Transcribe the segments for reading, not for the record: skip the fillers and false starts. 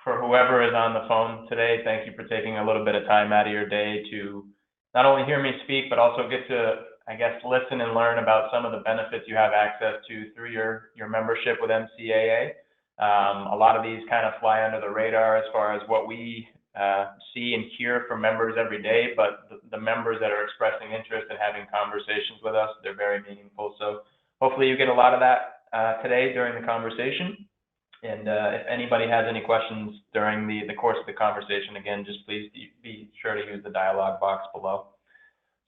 for whoever is on the phone today, thank you for taking a little bit of time out of your day to not only hear me speak, but also get to, I guess, listen and learn about some of the benefits you have access to through your membership with MCAA. A lot of these kind of fly under the radar as far as what we see and hear from members every day, but the members that are expressing interest and having conversations with us, they're very meaningful. So hopefully you get a lot of that today during the conversation. And if anybody has any questions during the course of the conversation, again, just please be sure to use the dialog box below.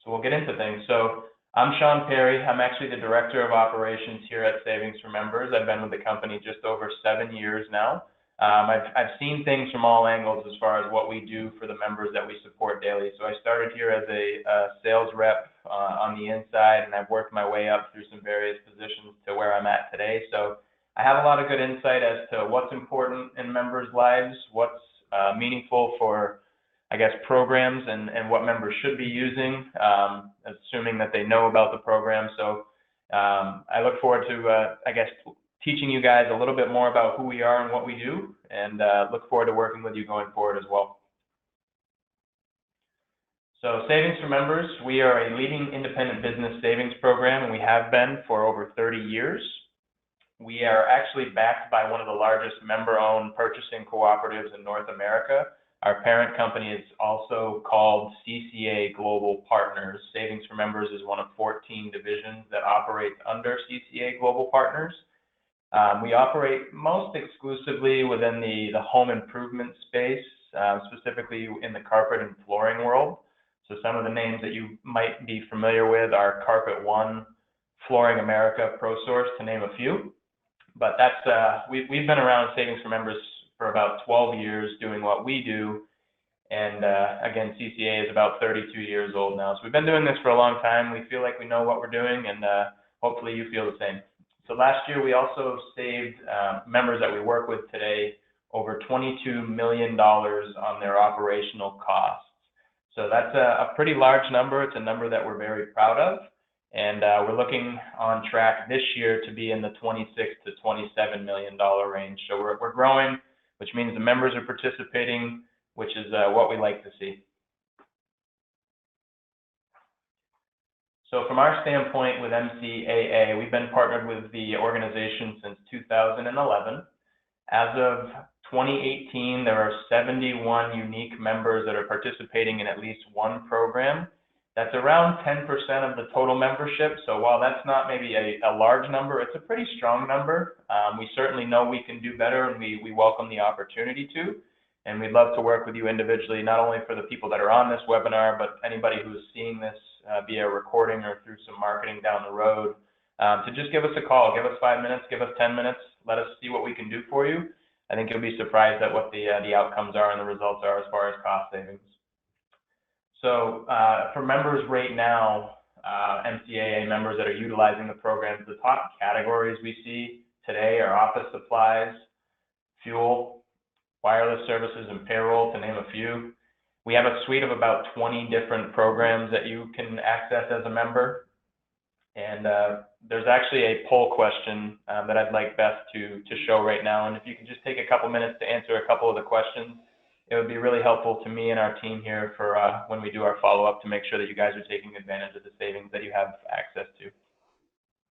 So we'll get into things. So I'm Sean Perry. I'm actually the Director of Operations here at Savings4Members. I've been with the company just over 7 years now. I've seen things from all angles as far as what we do for the members that we support daily. So I started here as a sales rep on the inside, and I've worked my way up through some various positions to where I'm at today. So I have a lot of good insight as to what's important in members' lives, what's meaningful for, I guess, programs and what members should be using, assuming that they know about the program. So I look forward to, I guess, teaching you guys a little bit more about who we are and what we do, and look forward to working with you going forward as well. So Savings4Members, we are a leading independent business savings program, and we have been for over 30 years. We are actually backed by one of the largest member-owned purchasing cooperatives in North America. Our parent company is also called CCA Global Partners. Savings4Members is one of 14 divisions that operate under CCA Global Partners. We operate most exclusively within the home improvement space, specifically in the carpet and flooring world. So some of the names that you might be familiar with are Carpet One, Flooring America, ProSource, to name a few. But that's we've been around Savings4Members for about 12 years doing what we do. And again, CCA is about 32 years old now. So we've been doing this for a long time. We feel like we know what we're doing, and hopefully you feel the same. So last year, we also saved members that we work with today over $22 million on their operational costs. So that's a pretty large number. It's a number that we're very proud of. And we're looking on track this year to be in the $26 to $27 million range. So we're growing, which means the members are participating, which is what we like to see. So from our standpoint with MCAA, we've been partnered with the organization since 2011. As of 2018, there are 71 unique members that are participating in at least one program. That's around 10% of the total membership. So while that's not maybe a large number, it's a pretty strong number. We certainly know we can do better, and we welcome the opportunity to. And we'd love to work with you individually, not only for the people that are on this webinar, but anybody who is seeing this via recording or through some marketing down the road, to just give us a call. Give us 5 minutes, give us 10 minutes. Let us see what we can do for you. I think you'll be surprised at what the outcomes are and the results are as far as cost savings. So for members right now, MCAA members that are utilizing the programs, the top categories we see today are office supplies, fuel, wireless services, and payroll, to name a few. We have a suite of about 20 different programs that you can access as a member. And there's actually a poll question that I'd like Beth to show right now. And if you could just take a couple minutes to answer a couple of the questions, it would be really helpful to me and our team here for when we do our follow-up to make sure that you guys are taking advantage of the savings that you have access to.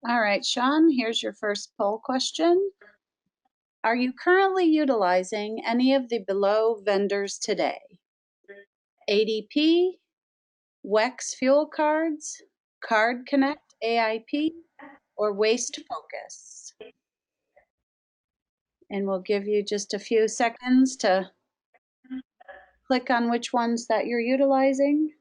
All right, Sean, here's your first poll question. Are you currently utilizing any of the below vendors today? ADP, WEX Fuel Cards, Card Connect AIP, or Waste Focus? And we'll give you just a few seconds to click on which ones that you're utilizing.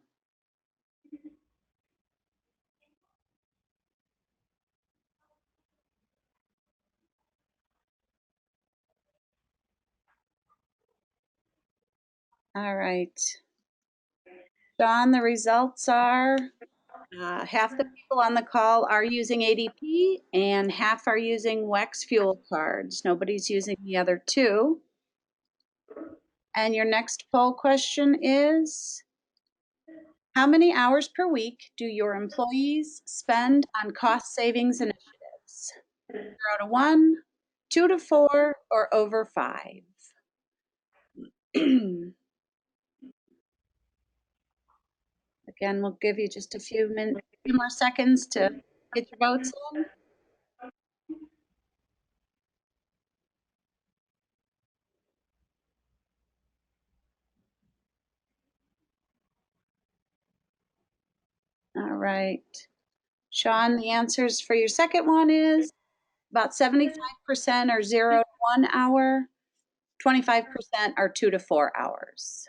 All right. John, the results are half the people on the call are using ADP and half are using WEX Fuel Cards. Nobody's using the other two. And your next poll question is, how many hours per week do your employees spend on cost savings initiatives? 0 to 1, 2 to 4, or over 5? Again, we'll give you just a few more seconds to get your votes in. All right. Sean, the answers for your second one is about 75% are 0 to 1 hour, 25% are 2 to 4 hours.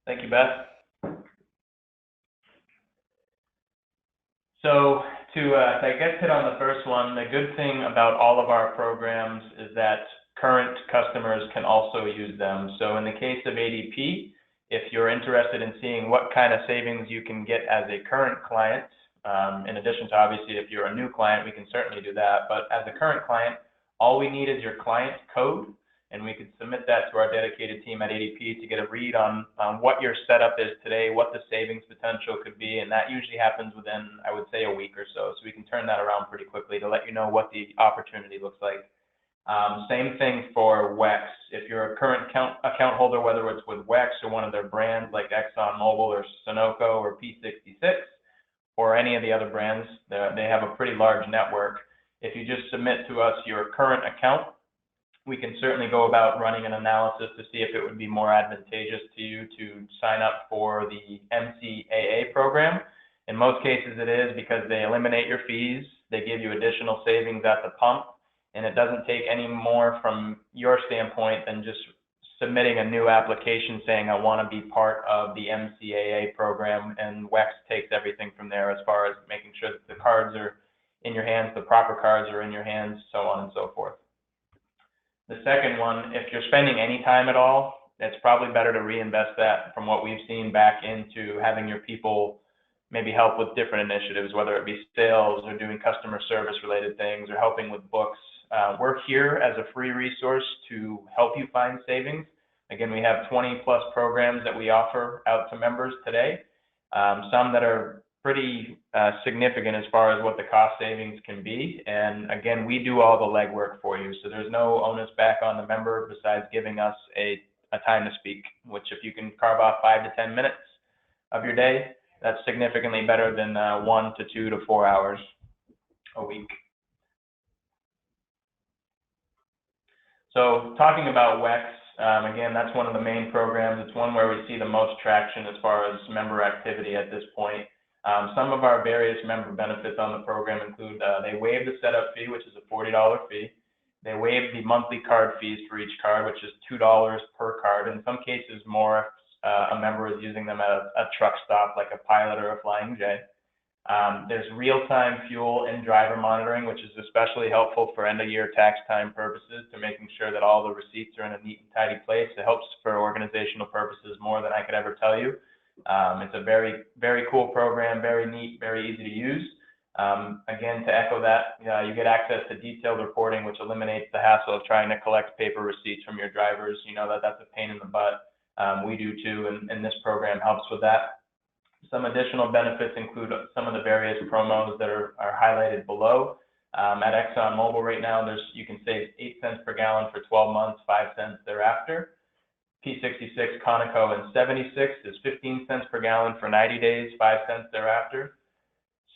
Thank you, Beth. So I guess hit on the first one, the good thing about all of our programs is that current customers can also use them. So in the case of ADP, if you're interested in seeing what kind of savings you can get as a current client, in addition to obviously if you're a new client, we can certainly do that. But as a current client, all we need is your client code, and we can submit that to our dedicated team at ADP to get a read on what your setup is today, what the savings potential could be, and that usually happens within, I would say, a week or so. So we can turn that around pretty quickly to let you know what the opportunity looks like. Same thing for WEX. If you're a current account holder, whether it's with WEX or one of their brands like ExxonMobil or Sunoco or P66 or any of the other brands, they have a pretty large network. If you just submit to us your current account, we can certainly go about running an analysis to see if it would be more advantageous to you to sign up for the MCAA program. In most cases it is, because they eliminate your fees, they give you additional savings at the pump, and it doesn't take any more from your standpoint than just submitting a new application saying I want to be part of the MCAA program, and WEX takes everything from there as far as making sure that the cards are in your hands, the proper cards are in your hands, so on and so forth. The second one, if you're spending any time at all, it's probably better to reinvest that from what we've seen back into having your people maybe help with different initiatives, whether it be sales or doing customer service related things or helping with books. We're here as a free resource to help you find savings. Again, we have 20 plus programs that we offer out to members today, some that are pretty significant as far as what the cost savings can be. And again, we do all the legwork for you. So there's no onus back on the member besides giving us a time to speak, which if you can carve off 5 to 10 minutes of your day, that's significantly better than 1 to 2 to 4 hours a week. So talking about WEX, again, that's one of the main programs. It's one where we see the most traction as far as member activity at this point. Some of our various member benefits on the program include they waive the setup fee, which is a $40 fee. They waive the monthly card fees for each card, which is $2 per card. In some cases more if a member is using them at a truck stop like a Pilot or a Flying J. There's real-time fuel and driver monitoring, which is especially helpful for end-of-year tax time purposes to making sure that all the receipts are in a neat and tidy place. It helps for organizational purposes more than I could ever tell you. It's a very, very cool program, very neat, very easy to use. Again, to echo that, you get access to detailed reporting, which eliminates the hassle of trying to collect paper receipts from your drivers. You know that's a pain in the butt. We do too, and this program helps with that. Some additional benefits include some of the various promos that are highlighted below. At ExxonMobil right now, you can save 8 cents per gallon for 12 months, 5 cents thereafter. P66, Conoco, and 76 is 15 cents per gallon for 90 days, 5 cents thereafter.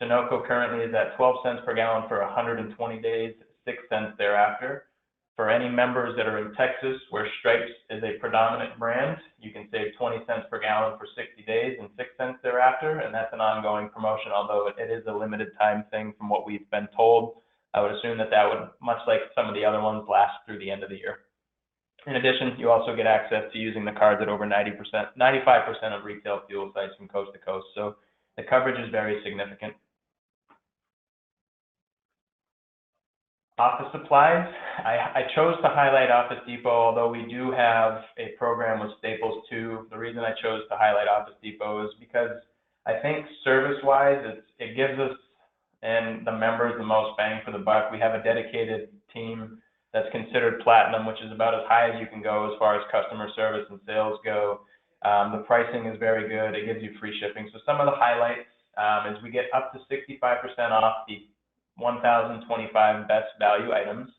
Sunoco currently is at 12 cents per gallon for 120 days, 6 cents thereafter. For any members that are in Texas, where Stripes is a predominant brand, you can save 20 cents per gallon for 60 days and 6 cents thereafter, and that's an ongoing promotion, although it is a limited time thing from what we've been told. I would assume that would, much like some of the other ones, last through the end of the year. In addition, you also get access to using the cards at over 90%, 95% of retail fuel sites from coast to coast, so the coverage is very significant. Office supplies, I chose to highlight Office Depot, although we do have a program with Staples too. The reason I chose to highlight Office Depot is because I think service-wise, it gives us and the members the most bang for the buck. We have a dedicated team that's considered platinum, which is about as high as you can go as far as customer service and sales go. The pricing is very good. It gives you free shipping. So some of the highlights is we get up to 65% off the 1,025 best value items.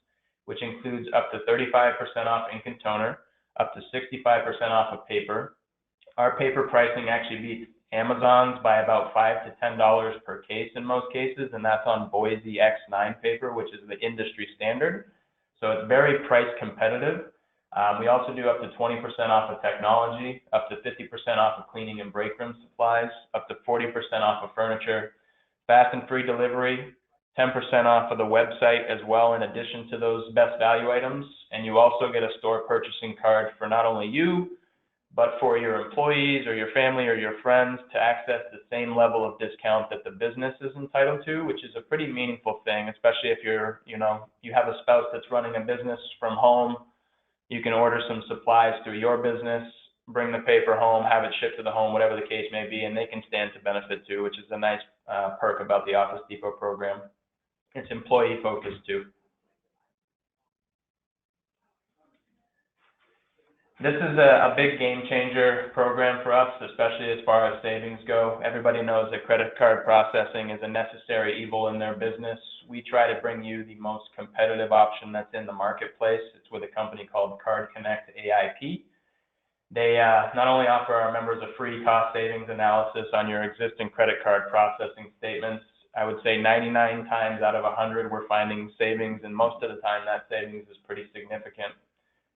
which includes up to 35% off ink and toner, up to 65% off of paper. Our paper pricing actually beats Amazon's by about $5 to $10 per case in most cases, and that's on Boise X9 paper, which is the industry standard. So it's very price competitive. We also do up to 20% off of technology, up to 50% off of cleaning and break room supplies, up to 40% off of furniture, fast and free delivery, 10% off of the website as well, in addition to those best value items. And you also get a store purchasing card for not only you, but for your employees or your family or your friends to access the same level of discount that the business is entitled to, which is a pretty meaningful thing, especially if you're, you have a spouse that's running a business from home. You can order some supplies through your business, bring the paper home, have it shipped to the home, whatever the case may be, and they can stand to benefit too, which is a nice perk about the Office Depot program. It's employee focused too. This is a big game changer program for us, especially as far as savings go. Everybody knows that credit card processing is a necessary evil in their business. We try to bring you the most competitive option that's in the marketplace. It's with a company called Card Connect AIP. They not only offer our members a free cost savings analysis on your existing credit card processing statements. I would say 99 times out of 100 we're finding savings, and most of the time that savings is pretty significant.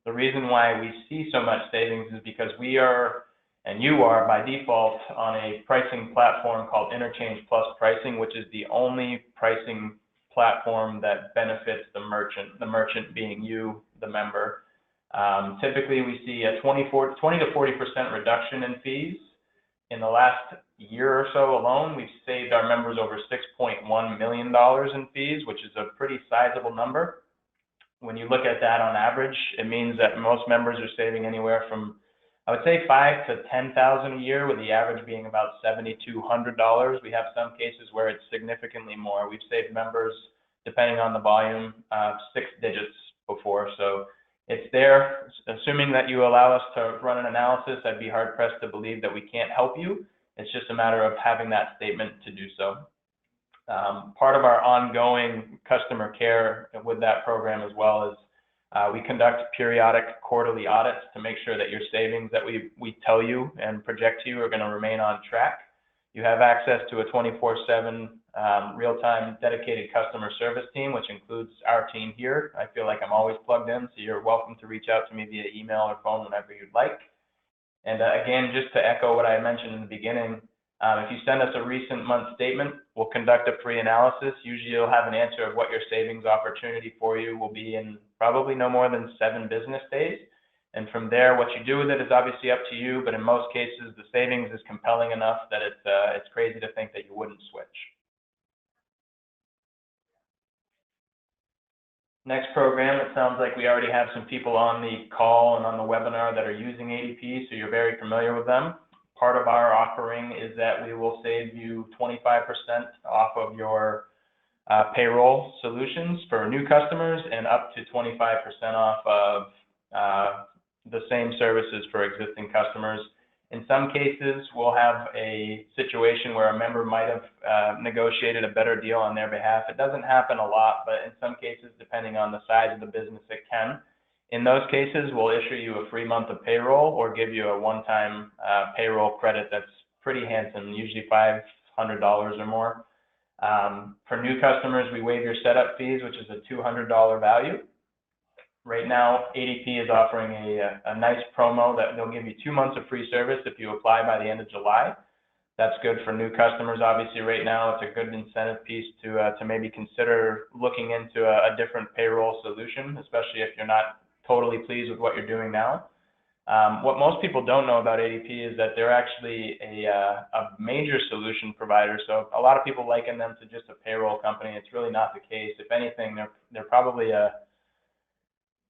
The reason why we see so much savings is because we are, and you are by default, on a pricing platform called Interchange Plus Pricing, which is the only pricing platform that benefits the merchant being you, the member. Typically, we see a 20 to 40% reduction in fees. In the last year or so alone, we've saved our members over $6.1 million in fees, which is a pretty sizable number. When you look at that on average, it means that most members are saving anywhere from, I would say, $5,000 to $10,000 a year, with the average being about $7,200. We have some cases where it's significantly more. We've saved members, depending on the volume, 6 digits before. So it's there. Assuming that you allow us to run an analysis, I'd be hard pressed to believe that we can't help you. It's just a matter of having that statement to do so. Part of our ongoing customer care with that program as well is we conduct periodic quarterly audits to make sure that your savings that we tell you and project to you are going to remain on track. You have access to a 24/7 real-time dedicated customer service team, which includes our team here. I feel like I'm always plugged in, so you're welcome to reach out to me via email or phone whenever you'd like. And again, just to echo what I mentioned in the beginning, if you send us a recent month statement, we'll conduct a free analysis. Usually you'll have an answer of what your savings opportunity for you will be in probably no more than 7 business days. And from there, what you do with it is obviously up to you, but in most cases, the savings is compelling enough that it's crazy to think that you wouldn't switch. Next program, it sounds like we already have some people on the call and on the webinar that are using ADP, so you're very familiar with them. Part of our offering is that we will save you 25% off of your payroll solutions for new customers and up to 25% off of the same services for existing customers. In some cases, we'll have a situation where a member might have negotiated a better deal on their behalf. It doesn't happen a lot, but in some cases, depending on the size of the business, it can. In those cases, we'll issue you a free month of payroll or give you a one-time payroll credit that's pretty handsome, usually $500 or more. For new customers, we waive your setup fees, which is a $200 value. Right now, ADP is offering a nice promo that they'll give you 2 months of free service if you apply by the end of July. That's good for new customers. Obviously, right now, it's a good incentive piece to maybe consider looking into a different payroll solution, especially if you're not totally pleased with what you're doing now. What most people don't know about ADP is that they're actually a major solution provider. So a lot of people liken them to just a payroll company. It's really not the case. If anything, they're probably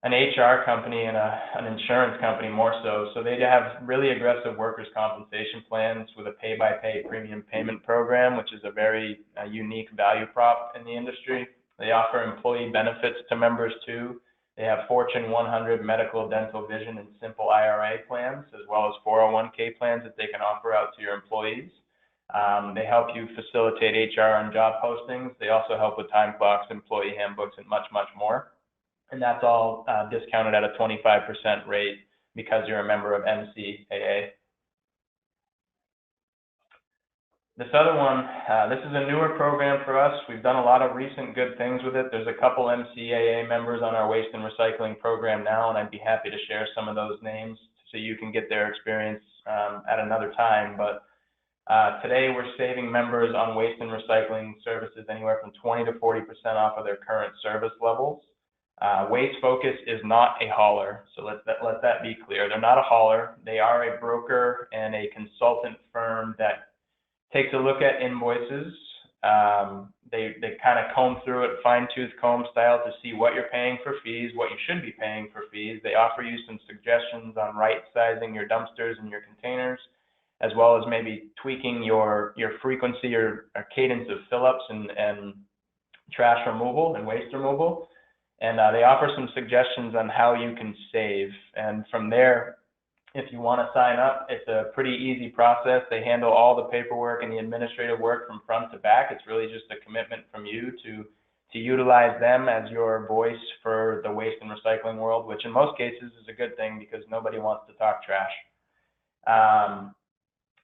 an HR company and an insurance company more so. So they have really aggressive workers' compensation plans with a pay-by-pay premium payment program, which is a very unique value prop in the industry. They offer employee benefits to members too. They have Fortune 100 medical, dental, vision, and simple IRA plans, as well as 401k plans that they can offer out to your employees. They help you facilitate HR and job postings. They also help with time clocks, employee handbooks, and much, much more. and that's all discounted at a 25% rate because you're a member of MCAA. This other one, this is a newer program for us. We've done a lot of recent good things with it. There's a couple MCAA members on our waste and recycling program now, and I'd be happy to share some of those names so you can get their experience at another time. But today we're saving members on waste and recycling services anywhere from 20 to 40% off of their current service levels. Waste Focus is not a hauler, so let that be clear. They're not a hauler. They are a broker and a consultant firm that takes a look at invoices. They kind of comb through it, fine-tooth comb style, to see what you're paying for fees, what you should be paying for fees. They offer you some suggestions on right-sizing your dumpsters and your containers, as well as maybe tweaking your frequency or cadence of fill-ups and trash removal and waste removal. And they offer some suggestions on how you can save. And from there, if you want to sign up, it's a pretty easy process. They handle all the paperwork and the administrative work from front to back. It's really just a commitment from you to utilize them as your voice for the waste and recycling world, which in most cases is a good thing because nobody wants to talk trash.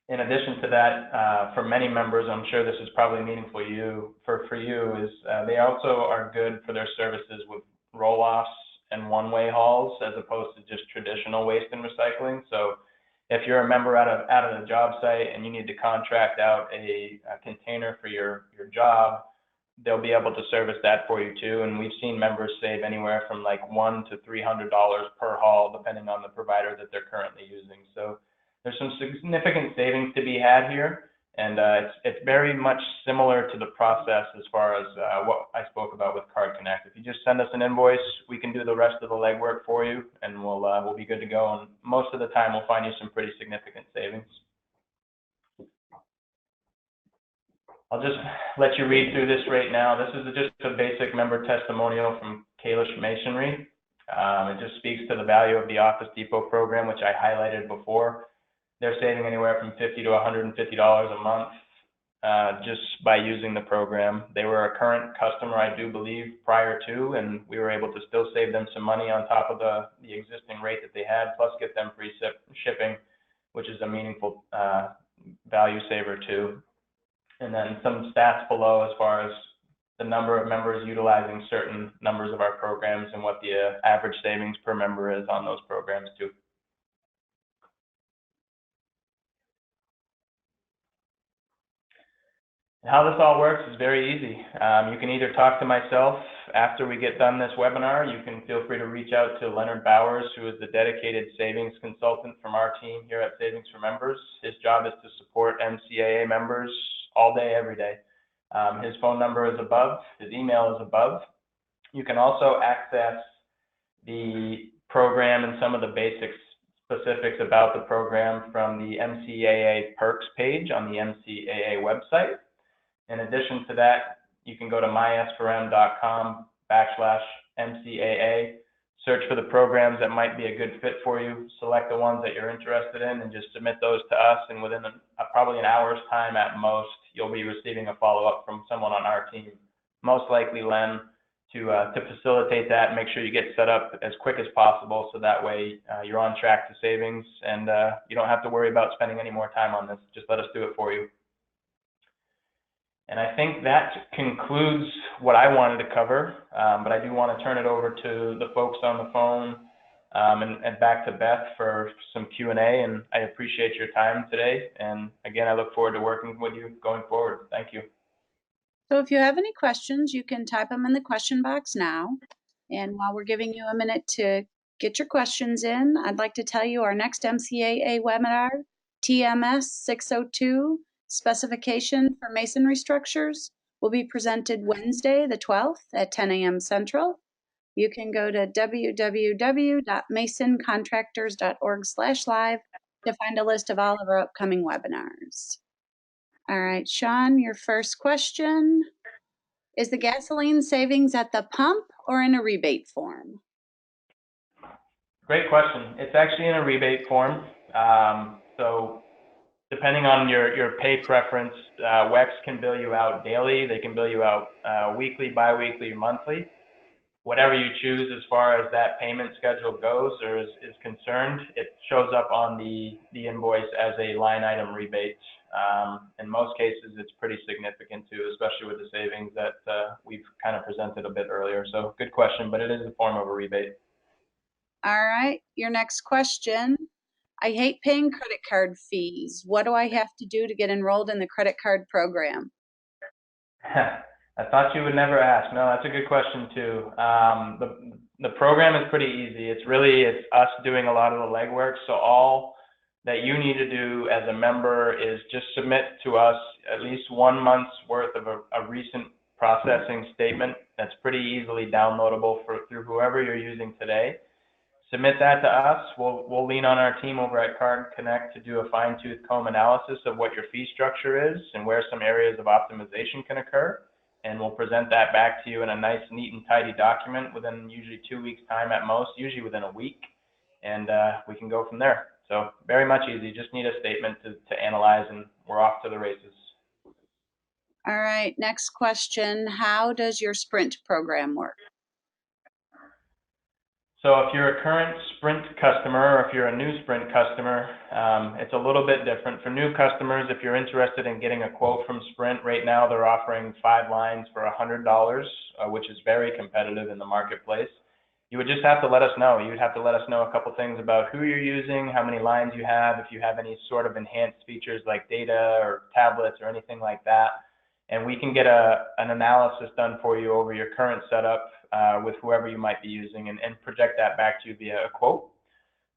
In addition to that, for many members, I'm sure this is probably meaningful for you, is they also are good for their services with roll-offs and one-way hauls as opposed to just traditional waste and recycling. So if you're a member out of the job site and you need to contract out a container for your job, they'll be able to service that for you too. And we've seen members save anywhere from like $100 to $300 per haul, depending on the provider that they're currently using. So there's some significant savings to be had here, and it's very much similar to the process as far as what I spoke about with Card Connect. If you just send us an invoice, we can do the rest of the legwork for you, and we'll be good to go. And most of the time, we'll find you some pretty significant savings. I'll just let you read through this right now. This is just a basic member testimonial from Kalish Masonry. It just speaks to the value of the Office Depot program, which I highlighted before. They're saving anywhere from $50 to $150 a month just by using the program. They were a current customer, I do believe, prior to, and we were able to still save them some money on top of the existing rate that they had, plus get them free shipping, which is a meaningful value saver too. And then some stats below as far as the number of members utilizing certain numbers of our programs and what the average savings per member is on those programs too. How this all works is very easy. You can either talk to myself after we get done this webinar. You can feel free to reach out to Leonard Bowers, who is the dedicated savings consultant from our team here at Savings for Members. His job is to support MCAA members all day, every day. His phone number is above. His email is above. You can also access the program and some of the specifics about the program from the MCAA perks page on the MCAA website. In addition to that, you can go to mysforum.com/MCAA, search for the programs that might be a good fit for you, select the ones that you're interested in, and just submit those to us. And within probably an hour's time at most, you'll be receiving a follow-up from someone on our team, most likely Len, to facilitate that and make sure you get set up as quick as possible, so that way you're on track to savings and you don't have to worry about spending any more time on this. Just let us do it for you. And I think that concludes what I wanted to cover, but I do want to turn it over to the folks on the phone and back to Beth for some Q&A, and I appreciate your time today. And again, I look forward to working with you going forward. Thank you. So if you have any questions, you can type them in the question box now. And while we're giving you a minute to get your questions in, I'd like to tell you our next MCAA webinar, TMS 602, Specification for Masonry Structures, will be presented Wednesday, the 12th at 10 a.m. Central. You can go to www.masoncontractors.org/live to find a list of all of our upcoming webinars. All right, Sean, your first question. Is the gasoline savings at the pump or in a rebate form? Great question. It's actually in a rebate form. So depending on your pay preference, WEX can bill you out daily. They can bill you out weekly, bi-weekly, monthly. whatever you choose as far as that payment schedule goes or is concerned, it shows up on the invoice as a line item rebate. In most cases, it's pretty significant too, especially with the savings that we've kind of presented a bit earlier. So good question, but it is a form of a rebate. All right, your next question. I hate paying credit card fees. What do I have to do to get enrolled in the credit card program? I thought you would never ask. No, that's a good question too. The program is pretty easy. It's us doing a lot of the legwork. So all that you need to do as a member is just submit to us at least 1 month's worth of a recent processing statement that's pretty easily downloadable through whoever you're using today. Submit that to us. We'll lean on our team over at Card Connect to do a fine-tooth comb analysis of what your fee structure is and where some areas of optimization can occur. And we'll present that back to you in a nice, neat, and tidy document within usually 2 weeks' time at most, usually within a week. And we can go from there. So very much easy. Just need a statement to analyze, and we're off to the races. All right, next question. How does your Sprint program work? So if you're a current Sprint customer or if you're a new Sprint customer, it's a little bit different. For new customers, if you're interested in getting a quote from Sprint, right now they're offering 5 lines for $100, which is very competitive in the marketplace. You would just have to let us know. You'd have to let us know a couple things about who you're using, how many lines you have, if you have any sort of enhanced features like data or tablets or anything like that. And we can get an analysis done for you over your current setup with whoever you might be using and project that back to you via a quote.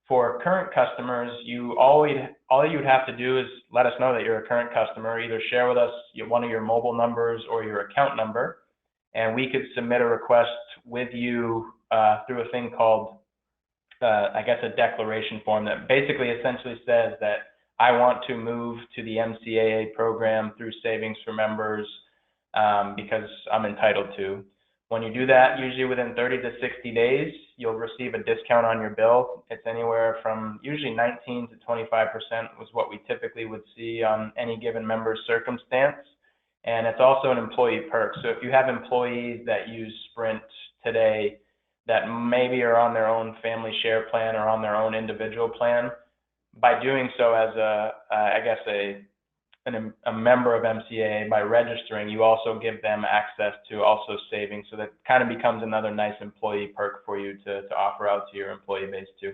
For current customers, all you would have to do is let us know that you're a current customer. Either share with us one of your mobile numbers or your account number, and we could submit a request with you through a thing called, I guess, a declaration form that basically essentially says that I want to move to the MCAA program through Savings4Members because I'm entitled to. When you do that, usually within 30 to 60 days, you'll receive a discount on your bill. It's anywhere from usually 19 to 25% was what we typically would see on any given member's circumstance. And it's also an employee perk. So if you have employees that use Sprint today that maybe are on their own family share plan or on their own individual plan, by doing so as a member of MCAA, by registering, you also give them access to also savings. So that kind of becomes another nice employee perk for you to offer out to your employee base too.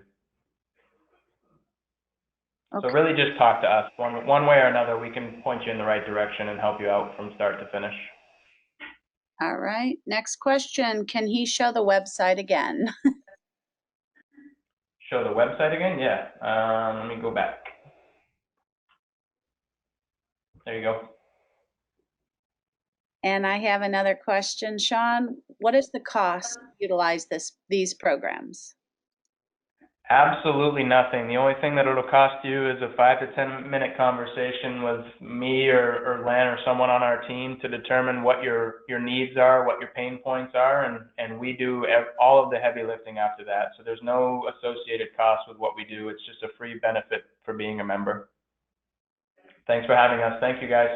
Okay. So really just talk to us. One way or another, we can point you in the right direction and help you out from start to finish. All right. Next question. Can he show the website again? Show the website again? Yeah. Let me go back. There you go. And I have another question, Sean. What is the cost to utilize these programs? Absolutely nothing. The only thing that it'll cost you is a 5 to 10 minute conversation with me or Len or someone on our team to determine what your needs are, what your pain points are, and we do all of the heavy lifting after that. So there's no associated cost with what we do. It's just a free benefit for being a member. Thanks for having us. Thank you, guys.